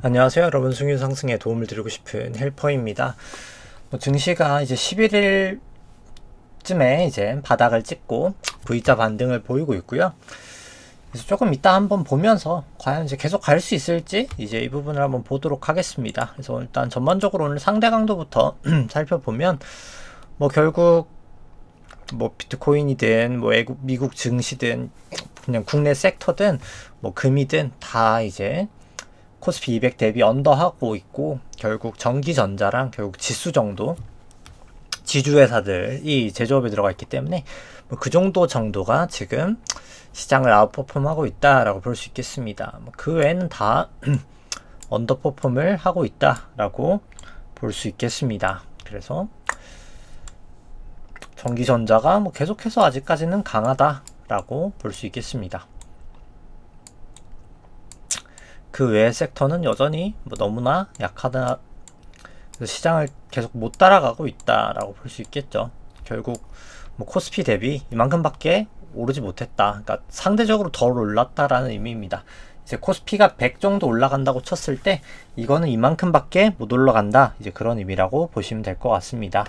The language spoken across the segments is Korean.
안녕하세요 여러분, 수익률 상승에 도움을 드리고 싶은 헬퍼입니다. 증시가 이제 11일쯤에 이제 바닥을 찍고 V자 반등을 보이고 있고요. 그래서 조금 이따 한번 보면서 과연 이제 계속 갈 수 있을지 이제 이 부분을 한번 보도록 하겠습니다. 그래서 일단 전반적으로 오늘 상대 강도부터 살펴보면 결국 비트코인이든 미국 증시든 그냥 국내 섹터든 금이든 다 이제 코스피 200 대비 언더하고 있고, 결국 전기전자랑 결국 지수 정도 지주회사들이 제조업에 들어가 있기 때문에 그 정도가 지금 시장을 아웃퍼폼하고 있다라고 볼 수 있겠습니다. 그 외에는 다 언더퍼폼을 하고 있다라고 볼 수 있겠습니다. 그래서 전기전자가 계속해서 아직까지는 강하다라고 볼 수 있겠습니다. 그 외의 섹터는 여전히 너무나 약하다. 시장을 계속 못 따라가고 있다라고 볼 수 있겠죠. 결국 코스피 대비 이만큼밖에 오르지 못했다. 그러니까 상대적으로 덜 올랐다라는 의미입니다. 이제 코스피가 100 정도 올라간다고 쳤을 때 이거는 이만큼밖에 못 올라간다. 이제 그런 의미라고 보시면 될 것 같습니다.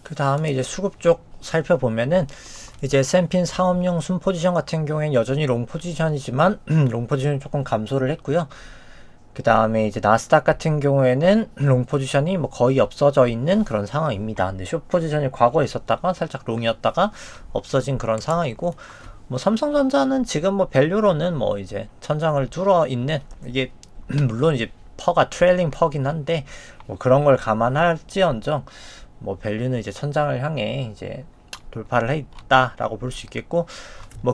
그 다음에 이제 수급 쪽 살펴보면은 이제 S&P 상업용 순 포지션 같은 경우에는 여전히 롱 포지션이지만 롱 포지션이 조금 감소를 했고요. 그 다음에 이제 나스닥 같은 경우에는 롱 포지션이 거의 없어져 있는 그런 상황입니다. 근데 숏 포지션이 과거에 있었다가 살짝 롱이었다가 없어진 그런 상황이고, 삼성전자는 지금 밸류로는 이제 천장을 뚫어 있는, 이게 물론 이제 퍼가 트레일링 퍼긴 한데 그런 걸 감안할지언정 밸류는 이제 천장을 향해 이제 돌파를 했다라고 볼 수 있겠고,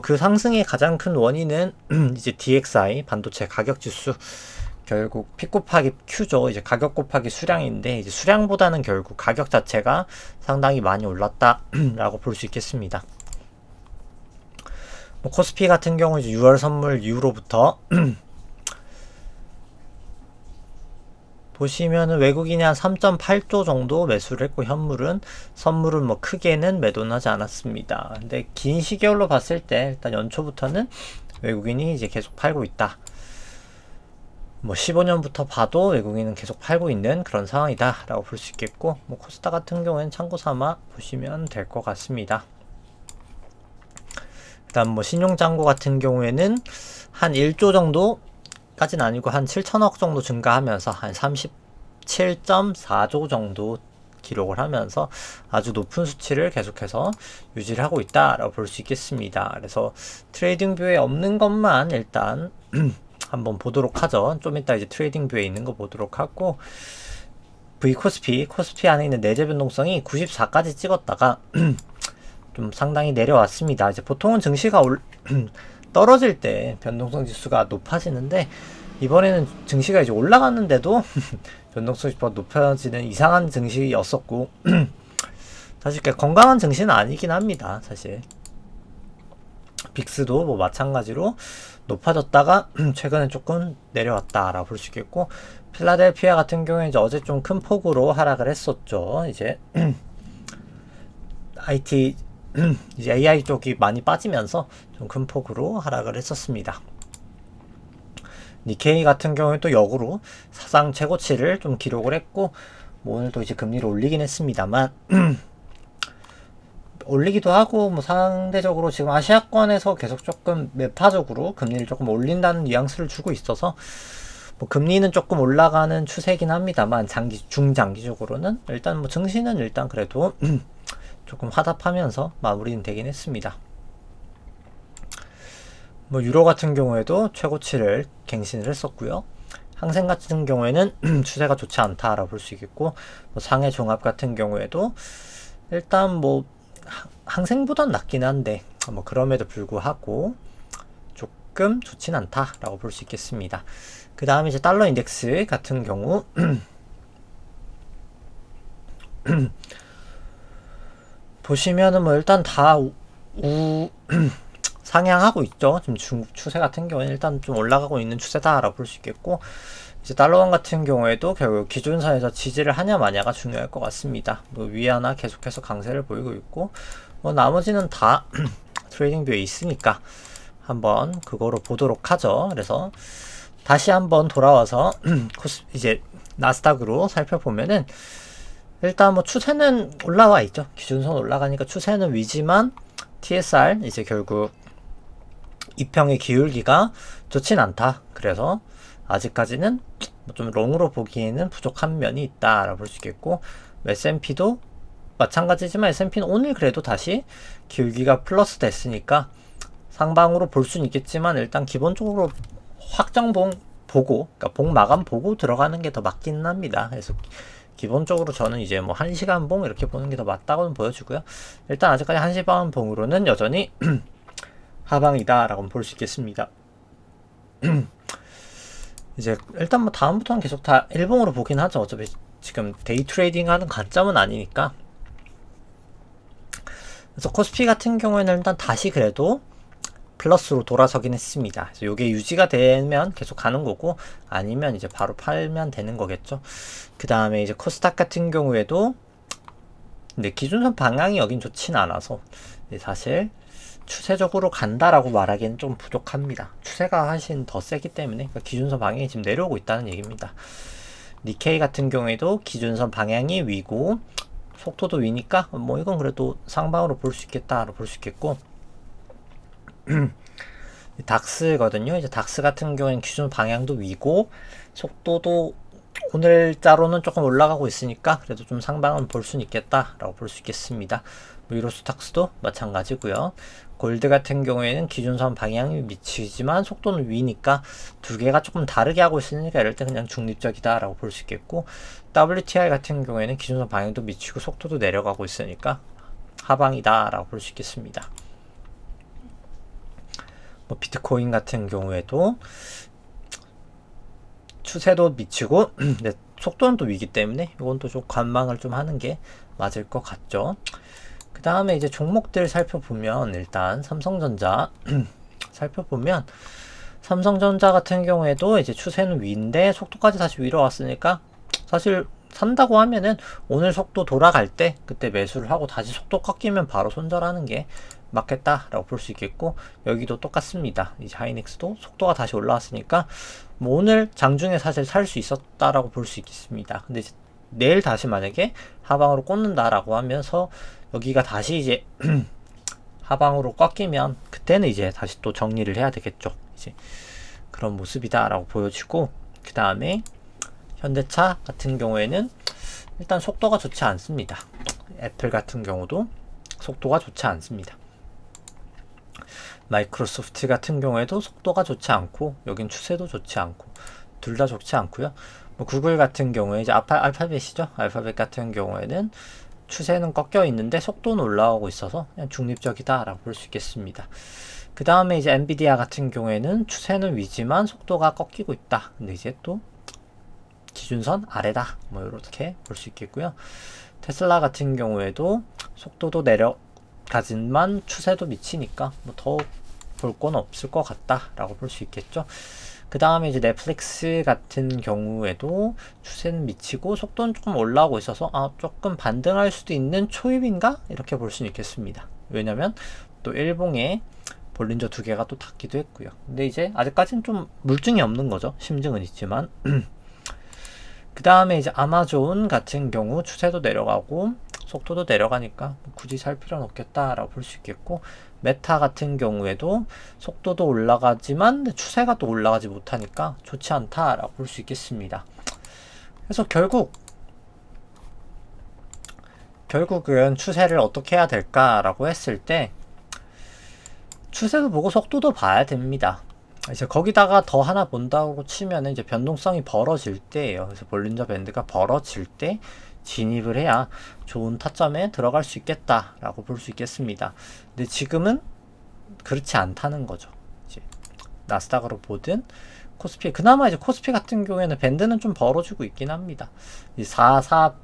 그 상승의 가장 큰 원인은 이제 DXI 반도체 가격 지수, 결국 P 곱하기 Q죠. 이제 가격 곱하기 수량인데, 이제 수량보다는 결국 가격 자체가 상당히 많이 올랐다라고 볼 수 있겠습니다. 코스피 같은 경우 이제 6월 선물 이후로부터 보시면은 외국인이 한 3.8조 정도 매수를 했고, 선물은 크게는 매도는 하지 않았습니다. 근데 긴 시계열로 봤을 때 일단 연초부터는 외국인이 이제 계속 팔고 있다. 15년부터 봐도 외국인은 계속 팔고 있는 그런 상황이다 라고 볼 수 있겠고, 코스닥 같은 경우에는 참고 삼아 보시면 될 것 같습니다. 일단 신용잔고 같은 경우에는 한 1조 정도까지는 아니고 한 7천억 정도 증가하면서 한 37.4조 정도 기록을 하면서 아주 높은 수치를 계속해서 유지를 하고 있다라고 볼 수 있겠습니다. 그래서 트레이딩 뷰에 없는 것만 일단 한번 보도록 하죠. 좀 이따 이제 트레이딩 뷰에 있는 거 보도록 하고, 코스피 안에 있는 내재 변동성이 94까지 찍었다가 좀 상당히 내려왔습니다. 이제 보통은 증시가 떨어질 때 변동성 지수가 높아지는데, 이번에는 증시가 이제 올라갔는데도 변동성 지수가 높아지는 이상한 증시였었고 사실 건강한 증시는 아니긴 합니다. 사실 빅스도 마찬가지로 높아졌다가 최근에 조금 내려왔다라고 볼 수 있겠고, 필라델피아 같은 경우에 이제 어제 좀 큰 폭으로 하락을 했었죠. 이제 IT 이제 AI 쪽이 많이 빠지면서 좀 큰 폭으로 하락을 했었습니다. 니케이 같은 경우에 또 역으로 사상 최고치를 좀 기록을 했고, 오늘도 이제 금리를 올리긴 했습니다만 올리기도 하고, 상대적으로 지금 아시아권에서 계속 조금 매파적으로 금리를 조금 올린다는 뉘앙스를 주고 있어서 금리는 조금 올라가는 추세긴 합니다만, 중장기적으로는 일단 증시는 일단 그래도 조금 화답하면서 마무리는 되긴 했습니다. 유로 같은 경우에도 최고치를 갱신을 했었고요. 항생 같은 경우에는 추세가 좋지 않다라고 볼 수 있겠고, 상해 종합 같은 경우에도 일단 항생보단 낫긴 한데 그럼에도 불구하고 조금 좋진 않다라고 볼 수 있겠습니다. 그 다음에 이제 달러 인덱스 같은 경우 보시면은 일단 다 상향하고 있죠. 지금 중국 추세 같은 경우는 일단 좀 올라가고 있는 추세다라고 볼 수 있겠고, 이제 달러원 같은 경우에도 결국 기준선에서 지지를 하냐 마냐가 중요할 것 같습니다. 위안화 계속해서 강세를 보이고 있고, 나머지는 다 트레이딩 뷰에 있으니까 한번 그거로 보도록 하죠. 그래서 다시 한번 돌아와서 이제 나스닥으로 살펴보면은 일단 뭐 추세는 올라와 있죠. 기준선 올라가니까 추세는 위지만 TSR 이제 결국 이평의 기울기가 좋진 않다. 그래서 아직까지는 좀 롱으로 보기에는 부족한 면이 있다라고 볼 수 있겠고, S&P도 마찬가지지만 S&P는 오늘 그래도 다시 기울기가 플러스 됐으니까 상방으로 볼 수는 있겠지만 일단 기본적으로 확정봉 보고, 그러니까 봉 마감 보고 들어가는 게 더 맞기는 합니다. 그래서 기본적으로 저는 이제 뭐 1시간 봉 이렇게 보는 게 더 맞다고는 보여주고요. 일단 아직까지 1시간 봉으로는 여전히 하방이다 라고 볼 수 있겠습니다. 이제 일단 뭐 다음부터는 계속 다 일봉으로 보긴 하죠. 어차피 지금 데이 트레이딩 하는 관점은 아니니까. 그래서 코스피 같은 경우에는 일단 다시 그래도 플러스로 돌아서긴 했습니다. 그래서 이게 유지가 되면 계속 가는 거고, 아니면 이제 바로 팔면 되는 거겠죠. 그 다음에 이제 코스닥 같은 경우에도 근데 기준선 방향이 여긴 좋진 않아서 사실 추세적으로 간다라고 말하기엔 좀 부족합니다. 추세가 훨씬 더 세기 때문에, 그러니까 기준선 방향이 지금 내려오고 있다는 얘기입니다. 니케이 같은 경우에도 기준선 방향이 위고 속도도 위니까 뭐 이건 그래도 상방으로 볼 수 있겠다로 볼 수 있겠고, 닥스거든요. 이제 닥스 같은 경우에는 기준 방향도 위고 속도도 오늘자로는 조금 올라가고 있으니까 그래도 좀 상방은 볼 수는 있겠다라고 볼 수 있겠습니다. 유로스탁스도 마찬가지고요. 골드 같은 경우에는 기준선 방향이 미치지만 속도는 위니까 두 개가 조금 다르게 하고 있으니까 이럴 때 그냥 중립적이다라고 볼 수 있겠고, WTI 같은 경우에는 기준선 방향도 미치고 속도도 내려가고 있으니까 하방이다라고 볼 수 있겠습니다. 뭐 비트코인 같은 경우에도 추세도 미치고 근데 속도는 또 위기 때문에 이건 또 좀 관망을 좀 하는 게 맞을 것 같죠. 그 다음에 이제 종목들 살펴보면 일단 삼성전자 살펴보면 삼성전자 같은 경우에도 이제 추세는 위인데 속도까지 다시 위로 왔으니까 사실 산다고 하면은 오늘 속도 돌아갈 때 그때 매수를 하고 다시 속도 꺾이면 바로 손절하는 게 맞겠다라고 볼 수 있겠고, 여기도 똑같습니다. 이제 하이닉스도 속도가 다시 올라왔으니까 뭐 오늘 장중에 사실 살 수 있었다라고 볼 수 있겠습니다. 근데 이제 내일 다시 만약에 하방으로 꽂는다라고 하면서 여기가 다시 이제 하방으로 꺾이면 그때는 이제 다시 또 정리를 해야 되겠죠. 이제 그런 모습이다라고 보여지고, 그 다음에 현대차 같은 경우에는 일단 속도가 좋지 않습니다. 애플 같은 경우도 속도가 좋지 않습니다. 마이크로소프트 같은 경우에도 속도가 좋지 않고 여긴 추세도 좋지 않고 둘 다 좋지 않고요. 뭐 구글 같은 경우에 이제 알파벳이죠. 알파벳 같은 경우에는 추세는 꺾여 있는데 속도는 올라오고 있어서 그냥 중립적이다라고 볼 수 있겠습니다. 그 다음에 이제 엔비디아 같은 경우에는 추세는 위지만 속도가 꺾이고 있다. 근데 이제 또 기준선 아래다. 뭐 이렇게 볼 수 있겠고요. 테슬라 같은 경우에도 속도도 내려가지만 추세도 미치니까 뭐 더 볼 건 없을 것 같다라고 볼 수 있겠죠. 그 다음에 이제 넷플릭스 같은 경우에도 추세는 미치고 속도는 조금 올라오고 있어서 조금 반등할 수도 있는 초입인가? 이렇게 볼 수 있겠습니다. 왜냐면 또 일봉에 볼린저 두 개가 또 닿기도 했고요. 근데 이제 아직까지는 좀 물증이 없는 거죠. 심증은 있지만. 그 다음에 이제 아마존 같은 경우 추세도 내려가고 속도도 내려가니까 굳이 살 필요는 없겠다라고 볼 수 있겠고, 메타 같은 경우에도 속도도 올라가지만 추세가 또 올라가지 못하니까 좋지 않다라고 볼 수 있겠습니다. 그래서 결국은 추세를 어떻게 해야 될까라고 했을 때 추세도 보고 속도도 봐야 됩니다. 이제 거기다가 더 하나 본다고 치면 이제 변동성이 벌어질 때예요. 그래서 볼린저 밴드가 벌어질 때 진입을 해야 좋은 타점에 들어갈 수 있겠다라고 볼 수 있겠습니다. 근데 지금은 그렇지 않다는 거죠. 이제 나스닥으로 보든 코스피, 그나마 이제 코스피 같은 경우에는 밴드는 좀 벌어지고 있긴 합니다. 4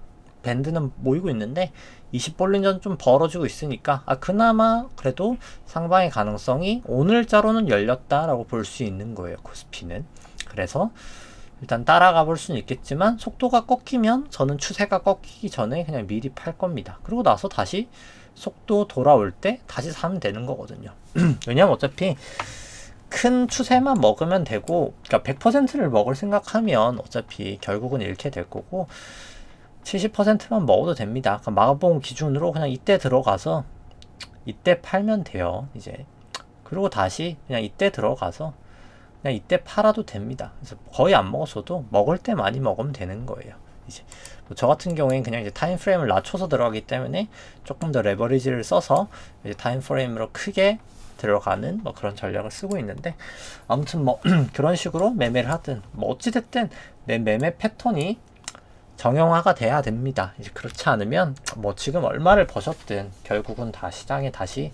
밴드는 모이고 있는데 20 볼린저는 좀 벌어지고 있으니까 그나마 그래도 상방의 가능성이 오늘자로는 열렸다라고 볼 수 있는 거예요. 코스피는. 그래서 일단 따라가 볼 수는 있겠지만 속도가 꺾이면 저는 추세가 꺾이기 전에 그냥 미리 팔 겁니다. 그리고 나서 다시 속도 돌아올 때 다시 사면 되는 거거든요. 왜냐면 어차피 큰 추세만 먹으면 되고, 그러니까 100%를 먹을 생각하면 어차피 결국은 잃게 될 거고, 70%만 먹어도 됩니다. 그러니까 마가봉 기준으로 그냥 이때 들어가서 이때 팔면 돼요. 이제 그리고 다시 그냥 이때 들어가서 그냥 이때 팔아도 됩니다. 그래서 거의 안 먹었어도 먹을 때 많이 먹으면 되는 거예요. 이제 뭐저 같은 경우에는 그냥 이제 타임 프레임을 낮춰서 들어가기 때문에 조금 더 레버리지를 써서 이제 타임 프레임으로 크게 들어가는 뭐 그런 전략을 쓰고 있는데, 아무튼 뭐 그런 식으로 매매를 하든 뭐 어찌됐든 내 매매 패턴이 정형화가 돼야 됩니다. 이제 그렇지 않으면 뭐 지금 얼마를 버셨든 결국은 다 시장에 다시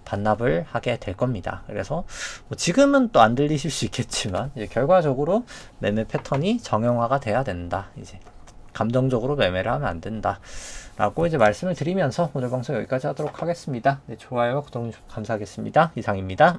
반납을 하게 될 겁니다. 그래서 뭐 지금은 또 안 들리실 수 있겠지만 이제 결과적으로 매매 패턴이 정형화가 돼야 된다. 이제 감정적으로 매매를 하면 안 된다. 라고 이제 말씀을 드리면서 오늘 방송 여기까지 하도록 하겠습니다. 네, 좋아요, 구독 감사하겠습니다. 이상입니다.